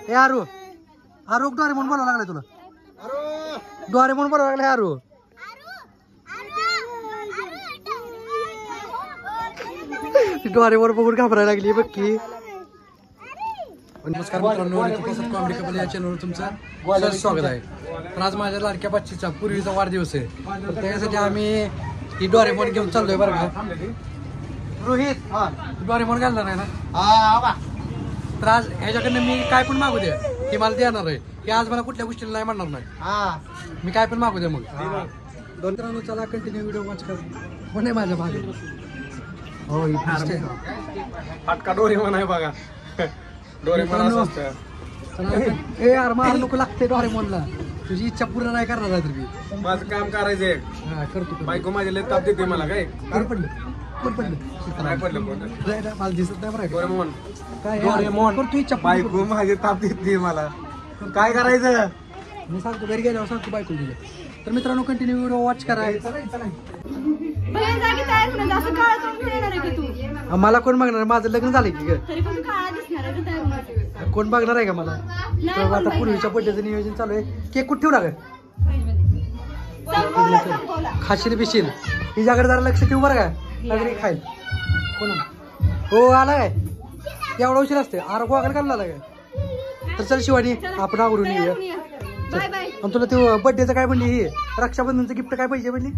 ए आरू आरू Doraemon बोलावं लागलाय तुला डोरेमॉन बोलावं लागलाय आरू डोरेमॉन बघून घाबरायला लागली बघ की नमस्कार मित्रांनो कॉमेडी कपल या चॅनलवर तुमचं स्वागत आहे तर आज माझ्या लाडक्या बच्चीचा पूर्वीचा वाढदिवस आहे तर त्यासाठी आम्ही ही डोरेमॉन घेऊन चाललोय बरं का रोहित डोरेमॉन घालणार आहे ना तर आज ह्याच्याकडनं मी काय पण मागू द्या हे मला देणार आहे की आज मला कुठल्या गोष्टीला नाही म्हणणार नाही मी काय पण मागू द्या मग दोन मित्रांनो चला कंटिन्यू व्हिडिओ वॉच कर कोण आहे माझ्या मागे हो फाटका डोरेमॉन आहे बघा डोरेमॉन ए यार मार नको लागते डोरेमॉनला तुझी इच्छा पूर्ण नाही करणार आहे तुम्ही माझं काम करायचंय करतो बायको माझ्या लय ताप देते मला काय कोण पडलं नाही पडलं कोण मला दिसत नाही बरं डोरेमॉन काय डोरेमॉन तू इच्छा बायको माझी ताप देते मला काय करायचं मी सांगतो घरी गेल्यावर सांगतो बायको दिलं तर मित्रांनो कंटिन्यू व्हिडिओ वॉच करा मला कोण बघणार माझं लग्न झालंय की कोण बघणार आहे का मला आता पूर्वीच्या बड्डेचं नियोजन चालू आहे केक कुठे ठेवला का खाशील बिशील हिच्याकडे जरा लक्ष ठेवू बरं का नगरी खाईल कोण हो आला काय एवढा उशीर असते आरोग्य वगैरे काढला काय तर चल शिवानी आपण आवरून येऊया आणि तुला ते बड्डेचं काय म्हणली ही रक्षाबंधनचं गिफ्ट काय पाहिजे म्हणली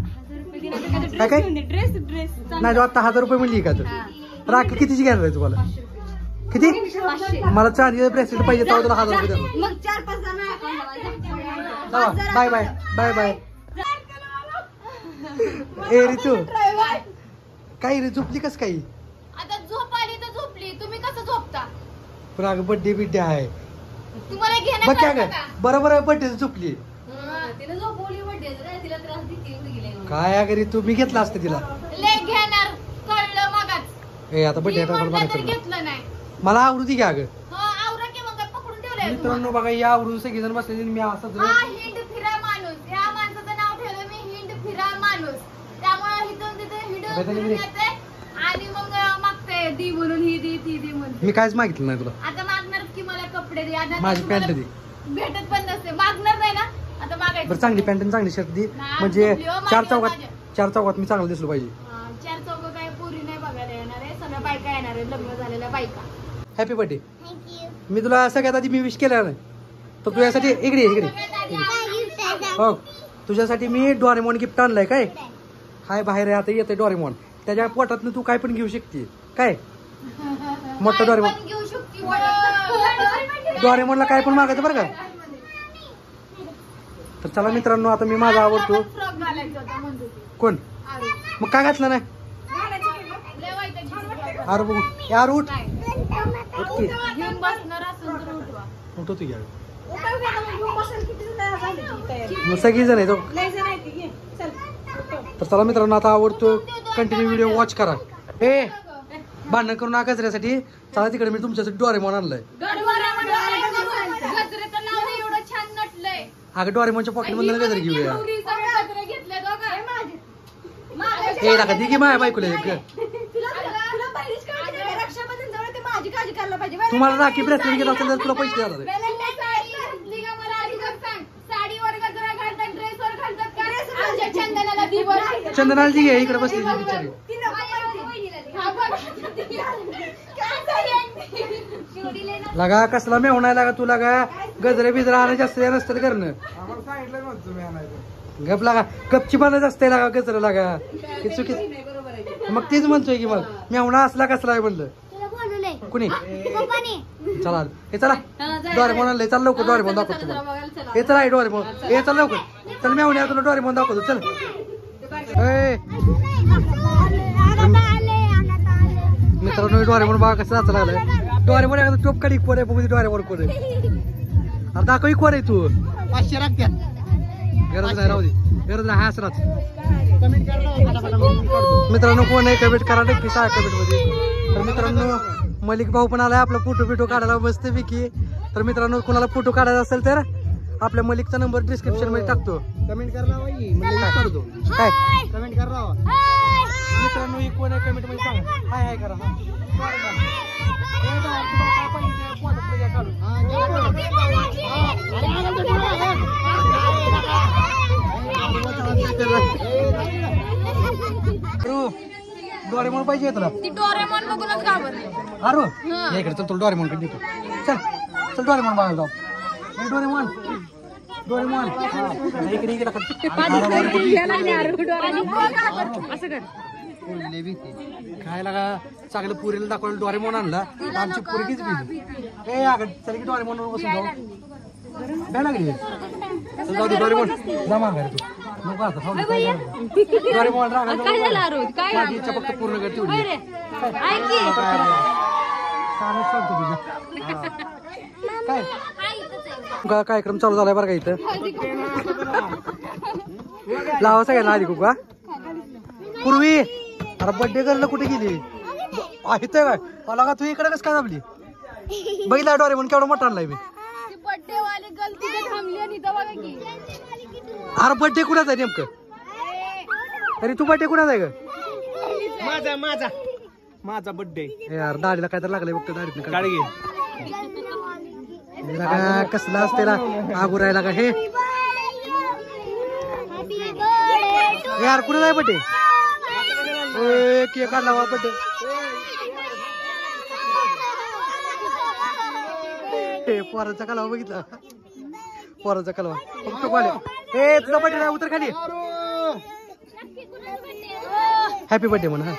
काय काय नाही जो आता 1000 रुपये म्हणली का तर राखी कितीची घेणार आहे तुम्हाला किती मला चांदी ब्रेसलेट पाहिजे तेव्हा तुला 1000 रुपये द्या बाय बाय बाय बाय ए रितू काही रे झोपली कस काही आता झोप आली तर झोपली तुम्ही कसं झोपता पण अगं बड्डे बिड्डे आहे तुम्हाला घेणं बघ काय काय बरोबर आहे बड्डे झोपली तिला झोपवली बड्डे तिला त्रास देते काय अगं रितू मी घेतला असतं तिला ले घेणार कळलं मगाच ए आता बड्डे घेतलं नाही मला आवडू दे घ्या अगं आवरा की मग पकडून ठेवलंय मित्रांनो बघा या आवडून सगळेजण बसलेले मी असं हिंड फिरा माणूस या माणसाचं नाव ठेवलं मी हिंड फिरा माणूस त्यामुळे इथून तिथे हिंड येते आणि मग मागते दी म्हणून ही दी ती दी म्हणून मी काहीच मागितलं नाही तुला आता मागणार की मला कपडे दे आता माझी पॅन्ट दे भेटत पण नसते मागणार नाही ना आता मागायचं बरं चांगली पॅन्ट आणि चांगली शर्ट दे म्हणजे चार चौकात मी चांगलं दिसलो पाहिजे चार चौक काय पुरी नाही बघायला येणार आहे सगळ्या बायका येणार आहे लग्न झालेल्या बायका हॅपी बर्थडे मी तुला सगळ्यात आधी मी विश केला नाही तर तुझ्यासाठी इकडे हो तुझ्यासाठी मी डोरेमॉन गिफ्ट आणलंय काय हाय बाहेर आता येते डोरेमॉन त्याच्या पोटातनं तू काय पण घेऊ शकते काय मोठं डोरेमॉनला काय पण मागायचं बरं का तर चला मित्रांनो आता मी माझा आवडतो कोण मग काय घातलं नाही अरे बघू यार उठ उठवतो घ्या मग सगळी जण आहे तो तर चला मित्रांनो आता आवडतो कंटिन्यू व्हिडिओ वॉच करा ए भांडण करून गजऱ्यासाठी चला तिकडे मी तुमच्यासाठी डोरेमॉन आणलंय अगं डोरेमॉनच्या पॉकेट मधून गजरे घेऊया ए नका ती की माझ्या बायकोला तुम्हाला राखी ब्रेसलेट घेत असेल तर तुला पैसे देणार चंदनाला ती घे इकडे बसली बिचारी लगा कसला मी होणार लागा तुला का गजरे बिजरा आणायचे असते नसतं करणं गप लागा गपची बनायच असते लागा गजरा लागा की चुकी मग तेच म्हणतोय की मग मी होणार असला कसला आहे म्हणलं कुणी चला हे चला डोरेमॉन आणलंय चल लवकर डोरेमॉन दाखवतो तुम्हाला हे चला डोरेमॉन हे चल लवकर चल मी होणार तुला डोरेमॉन दाखवतो चल मित्रांनो डोरेमॉन बघा कसं नाचा लागलाय डोरेमॉन एखादं टोप काढी कोण आहे बघू डोरेमॉन कोण आहे अरे दाखव कोण आहे तू 500 लागत्या गरज नाही राहू दे गरज नाही हा असलाच मित्रांनो कोण आहे कमेंट करा नक्की सांगा कमेंट मध्ये तर मित्रांनो मलिक भाऊ पण आलाय आपला फोटो काढायला मस्त पैकी तर मित्रांनो कोणाला फोटो काढायचा असेल तर आपल्या मलिकचा नंबर डिस्क्रिप्शन मध्ये टाकतो कमेंट करा काय कमेंट करा मित्रांनो ही कोण आहे कमेंट मध्ये सांगा हाय हाय करा डोरेमॉन पाहिजे तुला ती डोरेमॉन बघूनच घाबरली. अरे या इकडे चल तुला डोरेमॉन कडे देतो. चल चल डोरेमॉन बघायला जाऊ. हे डोरेमॉन डोरेमॉन इकडे इकडे काय लागा चांगलं पुरीला दाखवलं डोरेमॉन आणला आमची पुरगीच गेली. ए अगं चल की डोरेमॉन वर बसून जाऊ. काय लागली चल जाऊ दे डोरेमॉन जा माघारी तू नको आता थांब. डोरेमॉन माझी इच्छा फक्त पूर्ण कर तेवढी. काय का कार्यक्रम चालू झालाय बरं का इथं. लावा सगळ्यांना आधी कुका पूर्वी. अरे बर्थडे गर्ल कुठे गेली आहे काय मला का तू इकडे कस काय दाबली बघितला डोरेमॉन केवढा मोठा आणलाय मी. अरे बर्थडे कुणाचा आहे नेमकं तरी तू बर्थडे कुणाचा आहे ग. माझा माझा माझा बर्थडे यार दाढीला काय तर लागलंय बघ दाढीत गाडी घे. कसला असते ना आगू राहिला का हे यार कुठे जाय बड्डे केक काढला बड्डे. पोराचा कालवा बघितला पोराचा कालवा फक्त पाले. ए तुझा बड्डे नाही उतर खाली. हॅपी बर्थडे म्हणा.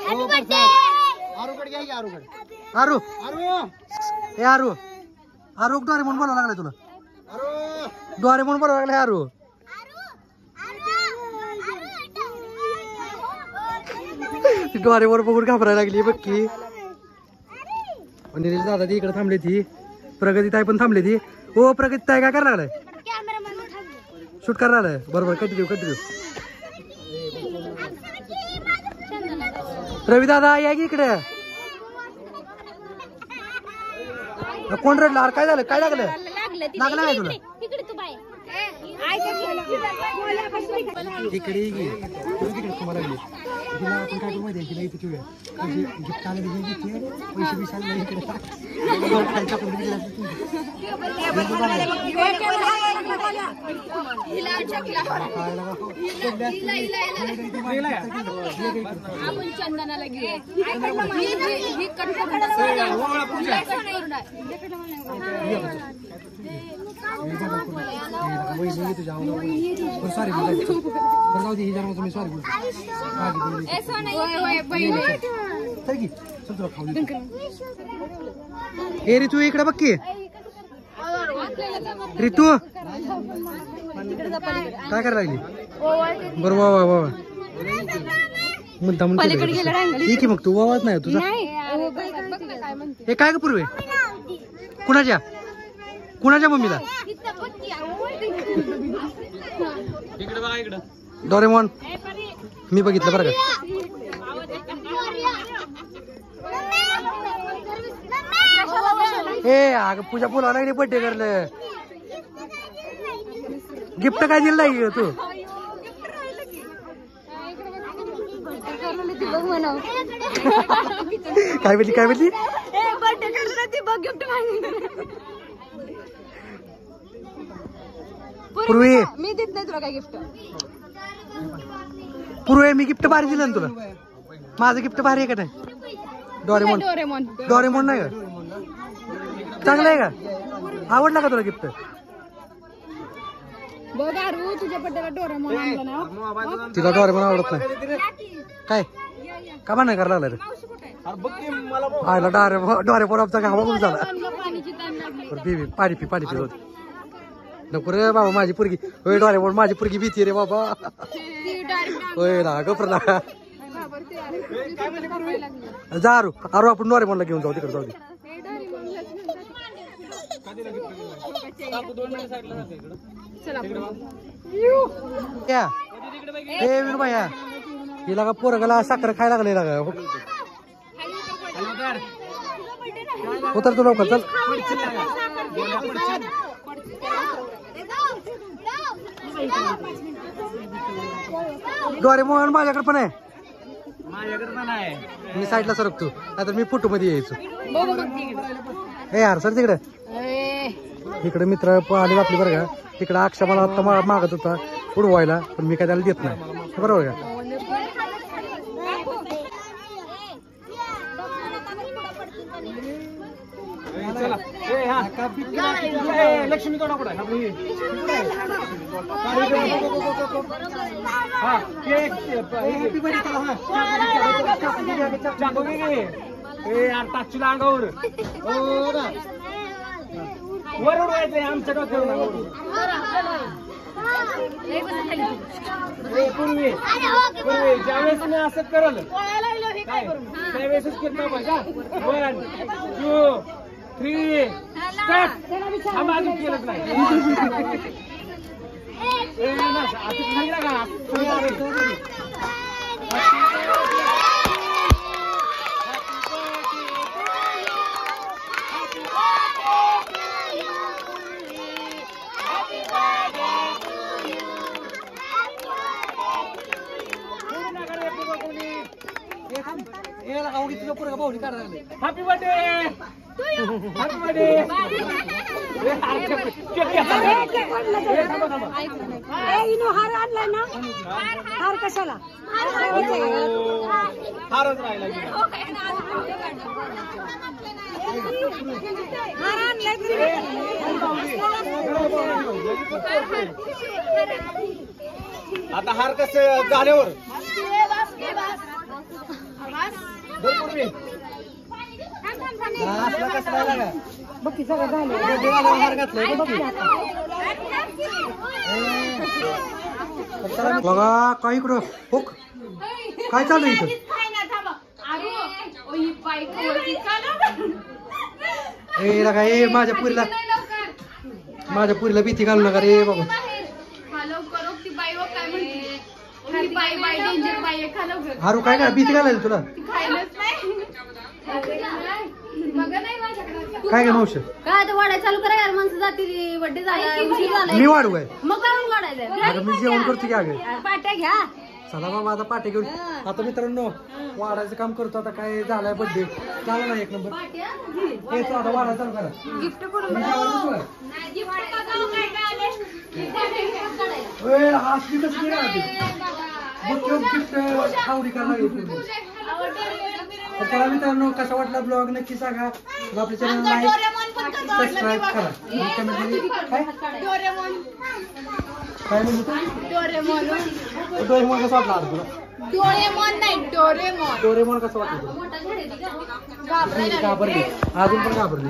आरू ए आरू आरू डोरेमॉन बोलावं लागलाय तुला. डोरेमॉन बोलावं लागलाय आरू. डोरेमॉन बघून घाबरायला लागली बघ की. निलेश दादा ती इकडे थांबली ती. प्रगती ताई पण थांबली ती. हो प्रगती ताई काय करायला लागलाय शूट करायला लागलाय. बरोबर कंटिन्यू कंटिन्यू. रवी दादा या की इकडे. कोण रडला अरे काय झालं काय लागलं लागलं काय तुला इकडे तुम्हाला लागली तिला आपण काय करू माहिती तिला इथे ठेवूया गिफ्ट आले पैसे बिसे आले इकडे सॉरी जाऊ दे मी सॉरी बोलतो. ए ऋतू इकडे बघ की ऋतू काय करायला लागली बरोबर वा वा मुद्दा ठीक आहे मग तू वावत नाही तुझा हे काय का पूर्वे कुणाच्या कुणाच्या मम्मीला डोरेमॉन मी बघितलं बरं का. ए अगं पूजा बोलावं लागली बर्थडे करलं गिफ्ट काय दिलं नाही तू काय बोलली काय बोलली पूर्वी मी देत नाही तुला काय गिफ्ट. पूर्वी मी गिफ्ट भारी दिलं ना तुला. माझं गिफ्ट भारी आहे का नाही डोरेमॉन डोरेमॉन डोरेमॉन नाही का चांगलं आहे का आवडला का तुला गिफ्ट. बघ आरू तुझ्या बड्डेला डोरेमॉन आणला ना. तिला डोरेमॉन आवडत नाही काय का नाही करायला लागलं आयला डोरेमॉन आमचा गावा खूप झाला. बेबी पाणी पी पाणी पित नको रे बाबा माझी पुरगी होय डोरेमॉन माझी पुरगी भीती रे बाबा होय ना गप्र जा आरू आरू आपण डोरेमॉनला घेऊन जाऊ तिकडे जाऊ दे. ए विनू भाई हिला का पोरगाला साखर खायला लागले लागा उतर तू लवकर चल. डोरेमॉन माझ्याकडे पण आहे मी साईडला सरकतो नाहीतर मी फोटो मध्ये यायचो. हे यार सर तिकडे इकडे मित्र आले आपली बरं का. तिकडे अक्षा मला आता मागत होता उडवायला पण मी काय त्याला देत नाही बरोबर का. लक्ष्मी तोडा कुठं आहे? हा हॅपी बर्थडे त्याला हा टाचीला अंगावर वर उडवायचंय आमच्या डोक्यावर पूर्वी ज्यावेळेस मी असं करल त्यावेळेसच केलं पाहिजे. 1 2 3 स्टार्ट. आम्ही अजून केलंच नाही. Happy birthday happy birthday. हार आणलाय ना हार कशाला हारच राहिला हार आणलाय तरी आता हार कसं झाल्यावर बघ सगळं झालं हार घातलाय बघा काय इकडं हो काय चालू इथं ए लगा ए माझ्या पुरीला भीती घालू नका रे बाबा. हारू काय काय भीती घालायला तुला काय काय मावशी काय आता वाढायला चालू करा यार माणसं जातील बड्डे झाला मी वाढू आहे मग काय वाढायचं मी जेवण करतो की अगं पाट्या घ्या. चला बाबा आता पाटे घेऊन आता मित्रांनो वाढायचं काम करतो. आता काय झालाय बर्थडे झाला ना एक नंबर हे तो आता वाढायला चालू करा. गिफ्ट करून हासली कसं गिफ्ट आवडी करायला. तर चला मित्रांनो कसा वाटला ब्लॉग नक्की सांगा. आपल्या चॅनल लाईक सबस्क्राईब करा. काय काय म्हणतो डोरेमॉन कसं वाटला तुला? डोरेमॉन नाही डोरेमॉन. डोरेमॉन कसं वाटलं तुला? घाबरली अजून पण घाबरली.